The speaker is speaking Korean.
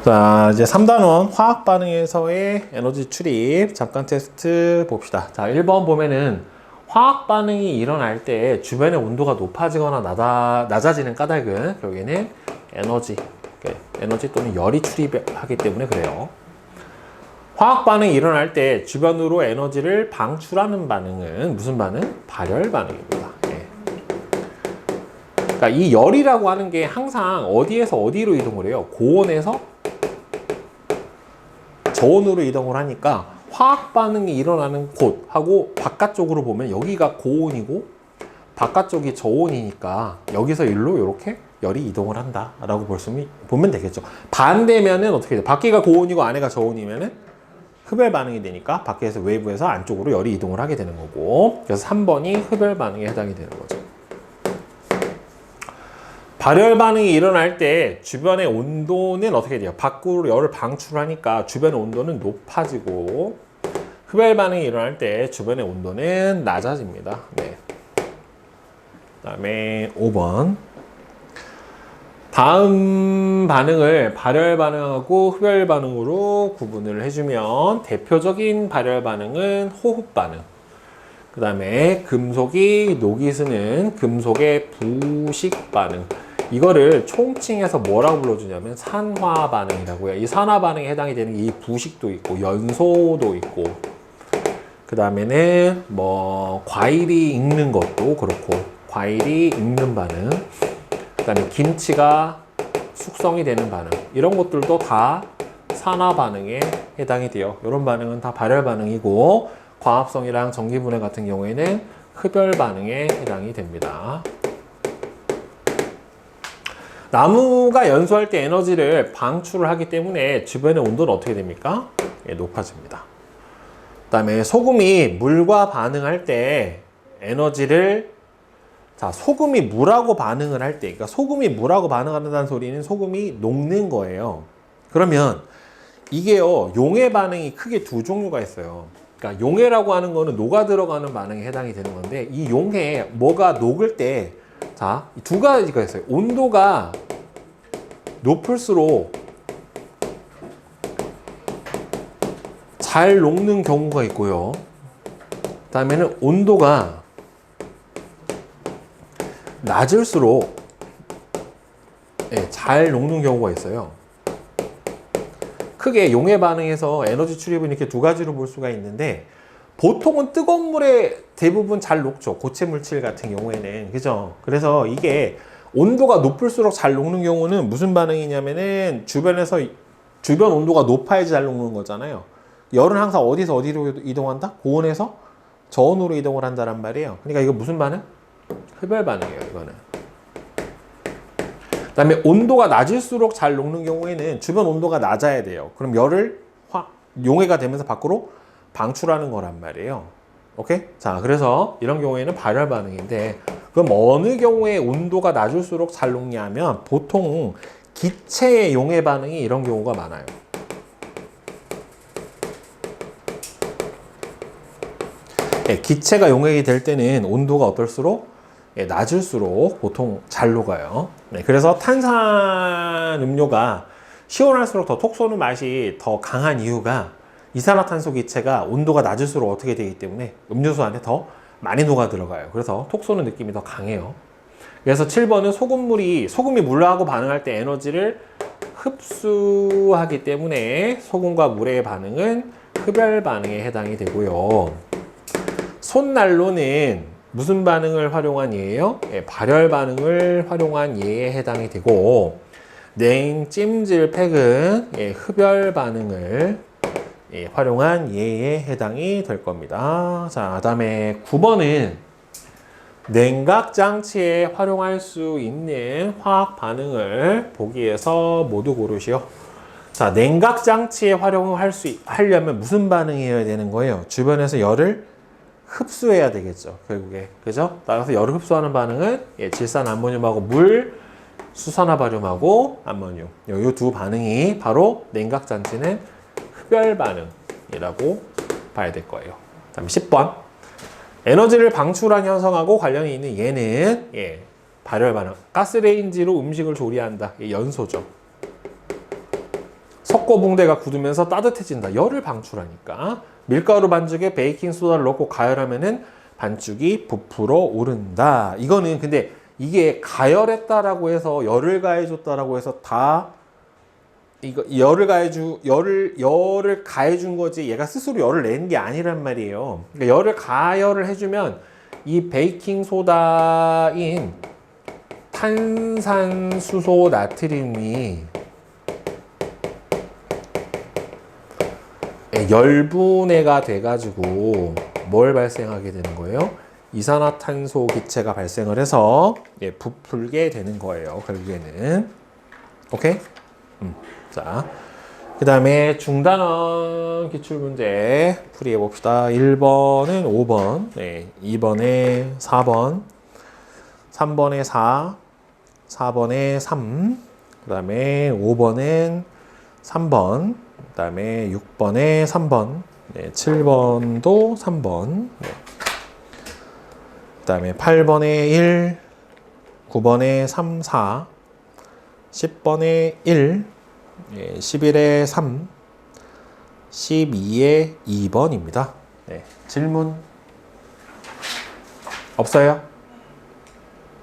자, 이제 3단원 화학 반응에서의 에너지 출입 잠깐 테스트 봅시다. 자, 1번 보면은 화학 반응이 일어날 때 주변의 온도가 높아지거나 낮아지는 까닭은 결국에는 에너지 또는 열이 출입하기 때문에 그래요. 화학 반응이 일어날 때 주변으로 에너지를 방출하는 반응은 무슨 반응? 발열 반응입니다. 그러니까 이 열이라고 하는 게 항상 어디에서 어디로 이동을 해요? 고온에서 저온으로 이동을 하니까 화학 반응이 일어나는 곳하고 바깥쪽으로 보면 여기가 고온이고 바깥쪽이 저온이니까 여기서 일로 이렇게 열이 이동을 한다 라고 보면 되겠죠. 반대면은 어떻게 돼요? 밖에가 고온이고 안에가 저온이면은 흡열 반응이 되니까 밖에서 외부에서 안쪽으로 열이 이동을 하게 되는 거고, 그래서 3번이 흡열 반응에 해당이 되는 거죠. 발열 반응이 일어날 때 주변의 온도는 어떻게 돼요? 밖으로 열을 방출하니까 주변의 온도는 높아지고, 흡열 반응이 일어날 때 주변의 온도는 낮아집니다. 네. 그 다음에 5번. 다음 반응을 발열 반응하고 흡열 반응으로 구분을 해주면 대표적인 발열 반응은 호흡 반응. 그 다음에 금속이 녹이 스는 금속의 부식 반응. 이거를 총칭해서 뭐라고 불러주냐면 산화 반응이라고 해요. 이 산화 반응에 해당이 되는 이 부식도 있고 연소도 있고, 그 다음에는 뭐 과일이 익는 것도 그렇고, 과일이 익는 반응, 그 다음에 김치가 숙성이 되는 반응, 이런 것들도 다 산화 반응에 해당이 돼요. 이런 반응은 다 발열 반응이고, 광합성이랑 전기분해 같은 경우에는 흡열 반응에 해당이 됩니다. 나무가 연소할 때 에너지를 방출을 하기 때문에 주변의 온도는 어떻게 됩니까? 높아집니다. 그 다음에 소금이 물과 반응할 때 에너지를, 자, 소금이 물하고 반응을 할 때, 그러니까 소금이 물하고 반응한다는 소리는 소금이 녹는 거예요. 그러면 이게요, 용해 반응이 크게 두 종류가 있어요. 그러니까 용해라고 하는 거는 녹아 들어가는 반응에 해당이 되는 건데, 이 용해, 뭐가 녹을 때, 자, 두 가지가 있어요. 온도가 높을수록 잘 녹는 경우가 있고요. 그 다음에는 온도가 낮을수록 잘 녹는 경우가 있어요. 크게 용해 반응에서 에너지 출입은 이렇게 두 가지로 볼 수가 있는데, 보통은 뜨거운 물에 대부분 잘 녹죠. 고체 물질 같은 경우에는. 그죠? 그래서 이게 온도가 높을수록 잘 녹는 경우는 무슨 반응이냐면은 주변 온도가 높아야지 잘 녹는 거잖아요. 열은 항상 어디서 어디로 이동한다? 고온에서 저온으로 이동을 한다는 말이에요. 그러니까 이거 무슨 반응? 흡열 반응이에요, 이거는. 그 다음에 온도가 낮을수록 잘 녹는 경우에는 주변 온도가 낮아야 돼요. 그럼 열을 용해가 되면서 밖으로 방출하는 거란 말이에요. 오케이? 자, 그래서 이런 경우에는 발열 반응인데, 그럼 어느 경우에 온도가 낮을수록 잘 녹냐 하면 보통 기체의 용해 반응이 이런 경우가 많아요. 기체가 용해가 될 때는 온도가 어떨수록 낮을수록 보통 잘 녹아요. 그래서 탄산 음료가 시원할수록 더 톡 쏘는 맛이 더 강한 이유가 이산화탄소 기체가 온도가 낮을수록 어떻게 되기 때문에 음료수 안에 더 많이 녹아 들어가요. 그래서 톡 쏘는 느낌이 더 강해요. 그래서 7번은 소금이 물하고 반응할 때 에너지를 흡수하기 때문에 소금과 물의 반응은 흡열 반응에 해당이 되고요. 솥난로는 무슨 반응을 활용한 예예요? 발열 반응을 활용한 예에 해당이 되고, 냉찜질팩은 흡열 반응을 활용한 예에 해당이 될 겁니다. 자, 그 다음에 9번은 냉각장치에 활용할 수 있는 화학 반응을 보기에서 모두 고르시오. 자, 냉각장치에 하려면 무슨 반응이어야 되는 거예요? 주변에서 열을 흡수해야 되겠죠, 결국에. 그죠? 따라서 열을 흡수하는 반응은 질산 암모늄하고 물, 수산화 바륨하고 암모늄. 이 두 반응이 바로 냉각장치는 흡열 반응이라고 봐야 될 거예요. 다음 10번. 에너지를 방출한 현상하고 관련이 있는 얘는 발열 반응. 가스레인지로 음식을 조리한다. 연소죠. 석고붕대가 굳으면서 따뜻해진다. 열을 방출하니까. 밀가루 반죽에 베이킹소다를 넣고 가열하면은 반죽이 부풀어 오른다. 이거는 근데 이게 가열했다라고 해서 열을 가해줬다라고 해서 다 이거 열을 가해준 거지 얘가 스스로 열을 내는 게 아니란 말이에요. 그러니까 열을 가열을 해주면 이 베이킹소다인 탄산수소 나트륨이 열분해가 돼가지고 뭘 발생하게 되는 거예요? 이산화탄소 기체가 발생을 해서 부풀게 되는 거예요. 결국에는. 오케이? 자, 그 다음에 중단원 기출문제 풀이해 봅시다. 1번은 5번, 2번에 4번, 3번에 4, 4번에 3, 그 다음에 5번은 3번, 그 다음에 6번에 3번, 7번도 3번, 그 다음에 8번에 1, 9번에 3, 4, 10번에 1, 11에 3, 12에 2번입니다. 질문 없어요?